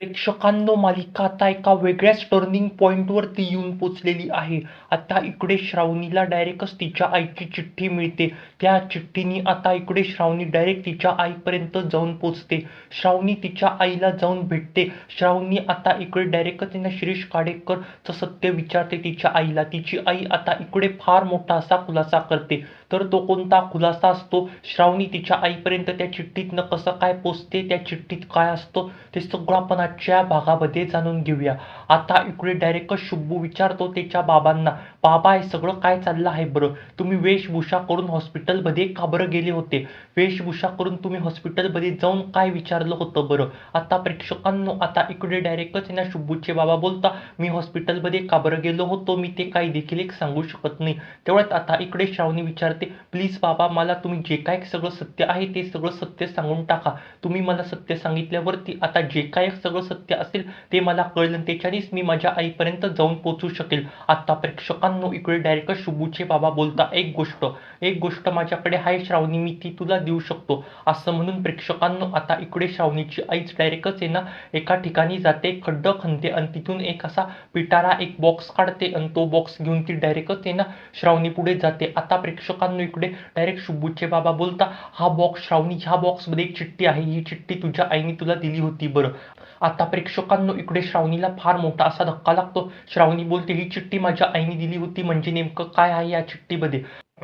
प्रेक्षकांनो, मालिका आता एका वेगळ्याच टर्निंग पॉइंटवरती येऊन पोचलेली आहे. आता इकडे श्रावणीला डायरेक्टच तिच्या आईची चिठ्ठी मिळते. त्या चिठ्ठीनी आता इकडे श्रावणी डायरेक्ट तिच्या आईपर्यंत जाऊन पोचते. श्रावणी तिच्या आईला जाऊन भेटते. श्रावणी आता इकडे डायरेक्टच तिने शिरीष काडेकरचं सत्य विचारते तिच्या आईला. तिची आई आता इकडे फार मोठा असा खुलासा करते. तर तो कोणता खुलासा असतो, श्रावणी तिच्या आईपर्यंत त्या चिठ्ठीतनं कसं काय पोचते, त्या चिठ्ठीत काय असतं, ते सगळं आपण आजच्या भागामध्ये जाणून घेऊया. आता इकडे डायरेक्ट शुब्बू विचारतो त्याच्या बाबांना, बाबा हे सगळं काय चाललं आहे बरं? तुम्ही वेशभूषा करून हॉस्पिटलमध्ये का बरं गेले होते? वेशभूषा करून तुम्ही हॉस्पिटलमध्ये जाऊन काय विचारलं होतं बरं? आता प्रेक्षकांनो, आता इकडे डायरेक्टच ना शुब्बूचे बाबा बोलता, मी हॉस्पिटलमध्ये का बरं गेलो होतो मी ते काही देखील एक सांगू शकत नाही. तेवढ्यात आता इकडे श्रावणी विचारते, प्लीज बाबा मला तुम्ही जे काय सगळं सत्य आहे ते सगळं सत्य सांगून टाका. तुम्ही मला सत्य सांगितल्यावरती आता जे काय सगळं सत्य असेल ते मला कळलं, त्याच्यानेच मी माझ्या आईपर्यंत जाऊन पोहोचू शकेल. आता प्रेक्षकांनो, इकडे डायरेक्ट शुभूचे बाबा बोलता, एक गोष्ट माझ्याकडे आहे श्रावणी, मी ती तुला देऊ शकतो. असं म्हणून प्रेक्षकांनो, आता इकडे श्रावणीची आईच डायरेक्टच आहे ना एका ठिकाणी जाते, खड्डं खणते आणि तिथून एक असा पिटारा एक बॉक्स काढते आणि तो बॉक्स घेऊन ती डायरेक्टच आहे ना श्रावणी पुढे जाते. आता प्रेक्षकांनो, इकडे डायरेक्ट शुभूचे बाबा बोलता, हा बॉक्स श्रावणी, ह्या बॉक्समध्ये एक चिठ्ठी आहे, ही चिठ्ठी तुझ्या आईने तुला दिली होती बरं. आता प्रेक्षकांनो, इकडे श्रावणीला फार मोठा असा धक्का लागतो. श्रावणी बोलते, ही चिठ्ठी माझ्या आईने दिली होती म्हणजे नेमकं काय आहे या चिठ्ठीमध्ये?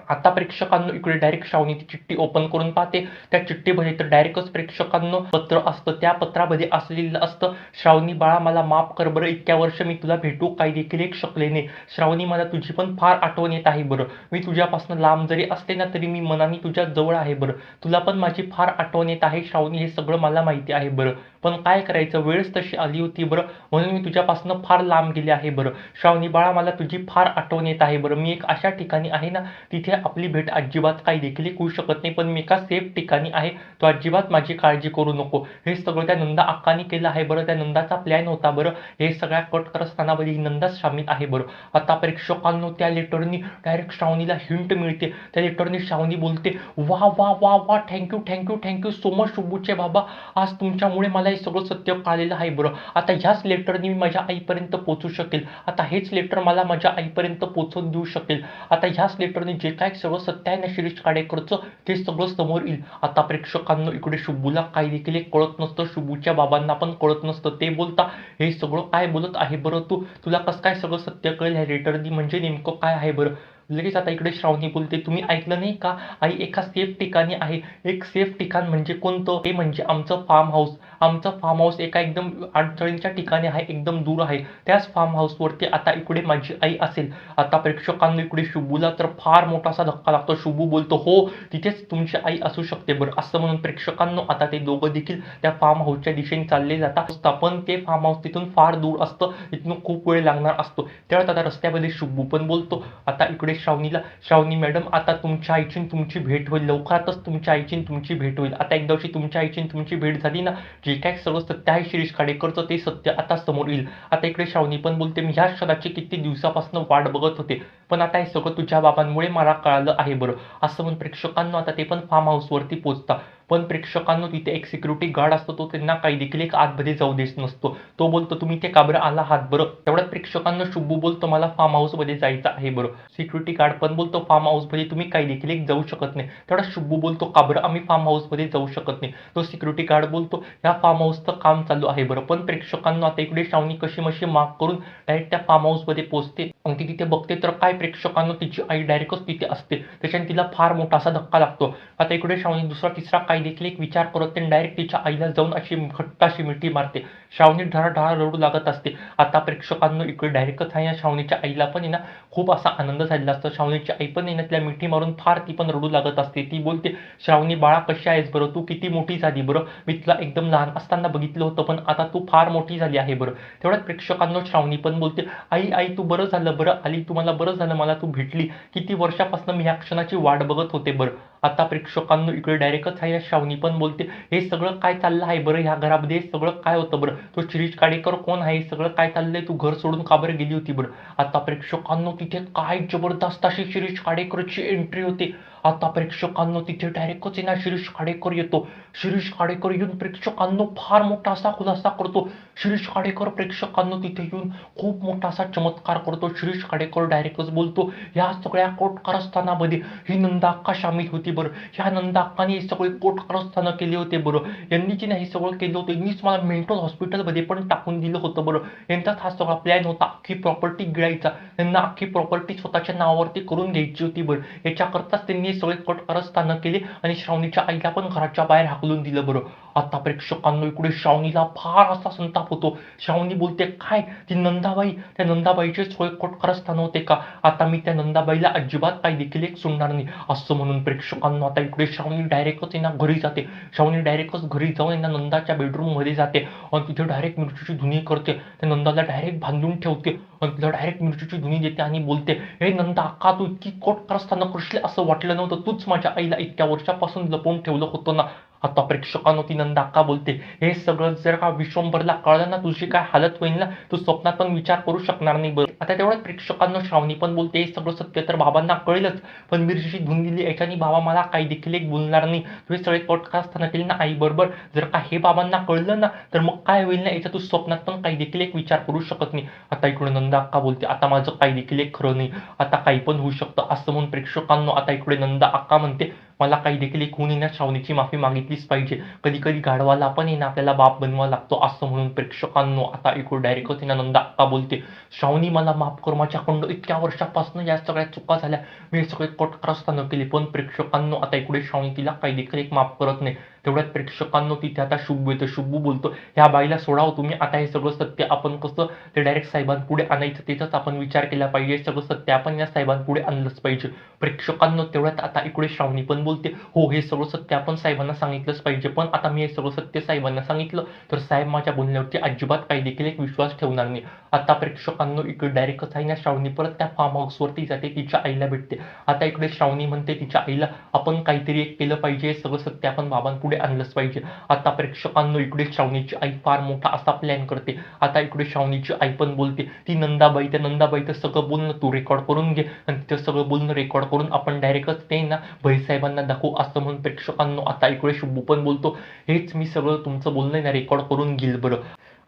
आता प्रेक्षकांनो, इकडे डायरेक्ट श्रावणी ती चिठ्ठी ओपन करून पाहते. त्या चिठ्ठीमध्ये तर डायरेक्टच प्रेक्षकांनो पत्र असतं. त्या पत्रामध्ये असलेलं असतं, श्रावणी बाळा मला माफ कर बरं, इतक्या वर्ष मी तुला भेटू काही देखील एक शकले नाही. श्रावणी मला तुझी पण फार आठवण येत आहे बरं. मी तुझ्यापासून लांब जरी असले ना तरी मी मनाने तुझ्या जवळ आहे बरं. तुला पण माझी फार आठवण येत आहे श्रावणी, हे सगळं मला माहिती आहे बरं. पण काय करायचं, वेळच तशी आली होती बरं, म्हणून मी तुझ्यापासून फार लांब गेले आहे बरं. श्रावणी बाळा मला तुझी फार आठवण येत आहे बरं. मी एक अशा ठिकाणी आहे ना तिथे आपली भेट अजिबात काही देखील होऊ शकत नाही, पण मी एका सेफ ठिकाणी आहे, तो अजिबात माझी काळजी करू नको. हे सगळं त्या नंदा अक्कानी केलं आहे बरं. त्या नंदाचा प्लॅन होता बरं. हे सगळ्या कट करत असताना बरी नंदाच सामील आहे बरं. आता प्रेक्षकांनो, त्या लेटरनी डायरेक्ट श्रावणीला हिंट मिळते. त्या लेटरनी श्रावणी बोलते, वा वा वा वा, थँक्यू सो मच शुभूचे बाबा, आज तुमच्यामुळे मला हे सगळं सत्य कळालेलं आहे बरं. आता ह्याच लेटरनी मी माझ्या आईपर्यंत पोहोचू शकेल. आता हेच लेटर मला माझ्या आईपर्यंत पोहोचवून देऊ शकेल. आता ह्याच लेटरनी जे काय सगळं सत्य आहे ना शिरीष काडेकरचं, ते सगळं समोर येईल. आता प्रेक्षकांनो, इकडे शुभूला काही देखील एक कळत नसतं. शुभूच्या बाबांना पण कळत नसतं. ते बोलता, हे सगळं काय बोलत आहे बरं तू? तुला कसं काय सगळं सत्य कळेल ह्या लेटरनी, म्हणजे नेमकं काय आहे बरं? लगेच आता इकडे श्रावणी बोलते, तुम्ही ऐकलं नाही का, आई एका सेफ ठिकाणी आहे. एक सेफ ठिकाण म्हणजे कोणतं? ते म्हणजे आमचं फार्म हाऊस. आमचं फार्म हाऊस एका एकदम अडचणीच्या ठिकाणी आहे, एकदम दूर आहे. त्याच फार्म हाऊसवरती आता इकडे माझी आई असेल. आता प्रेक्षकांनो, इकडे शुभूला तर फार मोठा असा धक्का लागतो. शुभू बोलतो, हो तिथेच तुमची आई असू शकते बरं. असं म्हणून प्रेक्षकांनो, आता ते दोघं देखील त्या फार्म हाऊसच्या दिशेने चालले जातात. पण ते फार्म हाऊस तिथून फार दूर असतं, तिथून खूप वेळ लागणार असतो. त्यावेळेस आता रस्त्यामध्ये शुभू पण बोलतो आता इकडे श्रावणीला, श्रावणी मॅडम आता तुमच्या आईची तुमची भेट होईल, लवकरातच तुमच्या आईची तुमची भेट होईल. आता एकदा तुमच्या आईची तुमची भेट झाली ना, जे काय सगळं सत्य आहे शिरीष काडेकरचं ते सत्य आता समोर येईल. आता इकडे श्रावणी पण बोलते, मी ह्या क्षणाची किती दिवसापासून वाट बघत होते, पण आता हे सगळं तुझ्या बाबांमुळे मला कळालं आहे बरं. असं म्हणून प्रेक्षकांनो, आता ते पण फार्म हाऊसवरती पोहोचतात. पण प्रेक्षकांनो, तिथे एक सिक्युरिटी गार्ड असतो, तो त्यांना काही देखील एक आतमध्ये जाऊ देत नसतो. तो बोलतो, तुम्ही ते का बरं आला आहात बरं? तेवढ्यात प्रेक्षकांनो शुभू बोलतो, मला फार्म हाऊसमध्ये जायचं आहे बरं. सिक्युरिटी गार्ड पण बोलतो, फार्म हाऊसमध्ये तुम्ही काही देखील एक जाऊ शकत नाही. तेवढा शुभू बोलतो, का बरं आम्ही फार्म हाऊसमध्ये जाऊ शकत नाही? तो सिक्युरिटी गार्ड बोलतो, ह्या फार्म हाऊसचं काम चालू आहे बरं. पण प्रेक्षकांनो, आता इकडे श्रावणी कशी मशी माफ करून डायरेक्ट त्या फार्म हाऊसमध्ये पोहोचते आणि ती तिथे बघते तर काय प्रेक्षकांनो, तिची आई डायरेक्टच तिथे असते. त्याच्याने तिला फार मोठा असा धक्का लागतो. आता इकडे श्रावणी दुसरा तिसरा काही देखील एक विचार करत ते डायरेक्ट तिच्या आईला जाऊन अशी घट्ट अशी मिठी मारते. श्रावणी ढाळढाळ रडू लागत असते. आता प्रेक्षकांनो, इकडे डायरेक्टच आहे ना श्रावणीच्या आईला पण आहे ना खूप असा आनंद झालेला असतो. श्रावणीची आई पण आहे ना तिला मिठी मारून फार ती पण रडू लागत असते. ती बोलते, श्रावणी बाळा कशी आहेस बरं, तू किती मोठी झाली बरं, मी तुला एकदम लहान असताना बघितलं होतं, पण आता तू फार मोठी झाली आहे बरं. तेवढ्यात प्रेक्षकांनो, श्रावणी पण बोलते, आई आई तू बरं झालं बरं आली, तू मला बरं झालं मला तू भेटली, किती वर्षापासून मी ह्या क्षणाची वाट बघत होते बरं. आता प्रेक्षकांनो इकडे डायरेक्टच आहे श्रावणी पण बोलते, हे सगळं काय चाललं आहे बरं, ह्या घरामध्ये हे सगळं काय होतं बरं, तो शिरीष काडेकर कोण आहे, सगळं काय चाललंय, तू घर सोडून का बरं गेली होती बरं. आता प्रेक्षकांनो तिथे काय जबरदस्त अशी शिरीष काडेकरची एंट्री होते. आता प्रेक्षकांनो तिथे डायरेक्टच ना शिरीष काडेकर येतो. शिरीष काडेकर येऊन प्रेक्षकांनो फार मोठा असा खुलासा करतो. शिरीष काडेकर प्रेक्षकांनो तिथे येऊन खूप मोठा असा चमत्कार करतो. शिरीष काडेकर डायरेक्टच बोलतो, या सगळ्या कोर्ट कारस्थानामध्ये ही नंदा अक्का सामील होती बरं, ह्या नंदा अक्काने हे सगळे कोर्ट कारस्थानं केले होते बरं, यांनी जी नाही सगळं केलं होतं, यांनीच मला मेंटल हॉस्पिटलमध्ये पण टाकून दिलं होतं बरं, यांचाच हा सगळा प्लॅन होता अख्खी प्रॉपर्टी गिळायचा, त्यांना अख्खी प्रॉपर्टी स्वतःच्या नावावरती करून घ्यायची होती बरं, याच्याकरताच त्यांनी सगळे कोर्ट कारस्थानं केले आणि श्रावणीच्या आईला पण घराच्या बाहेर हाकलून दिलं बरं. आता प्रेक्षकांनो इकडे श्रावणीला फार असा संताप होतो. श्रावणी बोलते, काय ती नंदाबाई, त्या नंदाबाईचे सोय कोर्ट कारस्थान होते का, आता मी त्या नंदाबाईला अजिबात काही देखील एक सोडणार नाही, असं म्हणून प्रेक्षकांनो आता इकडे श्रावणी डायरेक्टच यांना घरी जाते. श्रावणी डायरेक्टच घरी जाऊन यांना नंदाच्या बेडरूम मध्ये जाते आणि तिथे डायरेक्ट मिरचीची धुनी करते. त्या नंदाला डायरेक्ट बांधून ठेवते आणि तिला डायरेक्ट मिरचीची धुनी देते आणि बोलते, हे नंदा अक्का, तू इतकी कोर्ट कारस्थानं करशील असं वाटलं नव्हतं, तूच माझ्या आईला इतक्या वर्षापासून लपवून ठेवलं होतं ना. आता प्रेक्षकांनो ती नंदा अक्का बोलते, हे सगळं जर का विश्वंभरला कळलं ना, तुझी काय हालत होईल ना, तू स्वप्नात पण विचार करू शकणार नाही बरं. आता तेवढ्यात प्रेक्षकांनो श्रावणी पण बोलते, हे सगळं सत्य तर बाबांना कळेलच, पण मिरचीची धुन दिली याच्यानी बाबा मला काही देखील एक बोलणार नाही, तुझे सगळे कोर्ट कारस्थानं केली ना आई बरोबर, जर का हे बाबांना कळलं ना तर मग काय होईल ना, याच्या तू स्वप्नात पण काही देखील एक विचार करू शकत नाही. आता इकडे नंदा अक्का बोलते, आता माझं काही देखील एक खरं नाही, आता काही पण होऊ शकतं, असं म्हणून प्रेक्षकांनो आता इकडे नंदा अक्का म्हणते, मला काही देखील एक होऊन येण्यास श्रावणीची माफी मागितलीच पाहिजे, कधी कधी गाढवाला पण येणं आपल्याला बाप बनवा लागतो, असं म्हणून प्रेक्षकांनो आता इकडे डायरेक्टच नंदा अक्का बोलते, श्रावणी मला माफ कर, माझ्याकडून इतक्या वर्षापासून या सगळ्या चुका झाल्या, मी हे सगळे कोर्ट कारस्थानं केली, पण प्रेक्षकांनो आता इकडे श्रावणी तिला काही देखील एक माफ करत नाही. तेवढ्यात प्रेक्षकांनो तिथे आता शुभू येतं. शुभू बोलतो, ह्या बाईला सोडावं तुम्ही, आता हे सगळं सत्य आपण कसं ते डायरेक्ट साहेबांपुढे आणायचं त्याचाच आपण विचार केला पाहिजे, सगळं सत्य आपण या साहेबांपुढे आणलंच पाहिजे. प्रेक्षकांनो तेवढ्यात आता इकडे श्रावणी पण बोलते, हो हे सगळं सत्य आपण साहेबांना सांगितलंच पाहिजे, पण आता मी हे सगळं सत्य साहेबांना सांगितलं तर साहेब माझ्या बोलण्यावरती अजिबात काही देखील एक विश्वास ठेवणार नाही. आता प्रेक्षकांनो इकडे डायरेक्टच आहे ना श्रावणी परत त्या फार्म हाऊसवरती जाते, तिच्या आईला भेटते. आता इकडे श्रावणी म्हणते तिच्या आईला, आपण काहीतरी एक केलं पाहिजे, सगळं सत्य आपण बाबांपुढे आणलंच पाहिजे. आता प्रेक्षकांनो इकडे श्रावणीची आई फार मोठा असा प्लॅन करते. आता इकडे श्रावणीची आई पण बोलते, ती नंदाबाई, त्या नंदाबाईचं सगळं बोलणं तू रेकॉर्ड करून घे आणि तिथं सगळं बोलणं रेकॉर्ड करून आपण डायरेक्टच ते ना भैसाहेबांना दाखवू, असं म्हणून प्रेक्षकांनो आता इकडे शुभू पण बोलतो, हेच मी सगळं तुमचं बोलणं ना रेकॉर्ड करून घेईल बरं.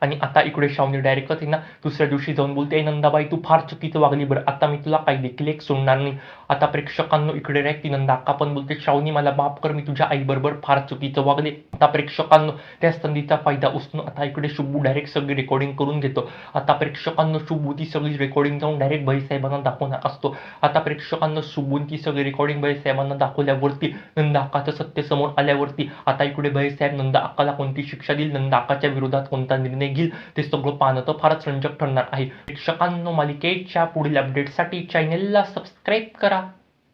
आणि आता इकडे श्रावणी डायरेक्टच आहे ना दुसऱ्या दिवशी जाऊन बोलते, नंदाबाई तू फार चुकीचं वागली बरं, आता मी तुला काही देखील एक सोडणार नाही. आता प्रेक्षकांनो इकडे डायरेक्ट ती नंदा अक्का पण बोलते, श्रावणी मला माफ कर, मी तुझ्या आईबरोबर फार चुकीचं वागले. आता प्रेक्षकांनो त्या संधीचा फायदा उचलून आता इकडे शुभू डायरेक्ट सगळी रेकॉर्डिंग करून घेतो. आता प्रेक्षकांनो शुभू ती सगळी रेकॉर्डिंग जाऊन डायरेक्ट भैसाहेबांना दाखवणार असतो. आता प्रेक्षकांनो शुभून ती सगळी रेकॉर्डिंग भैसाहेबांना दाखवल्यावरती नंदा अक्काचं सत्य समोर आल्यावरती आता इकडे भैसाहेब नंदा अक्काला कोणती शिक्षा देईल, नंदा अक्काच्या विरोधात कोणता निर्णय घेईल, ते सगळं पाहणं तर फारच रंजक ठरणार आहे. प्रेक्षकांनो मालिकेच्या पुढील अपडेटसाठी चॅनेलला सबस्क्राईब करा.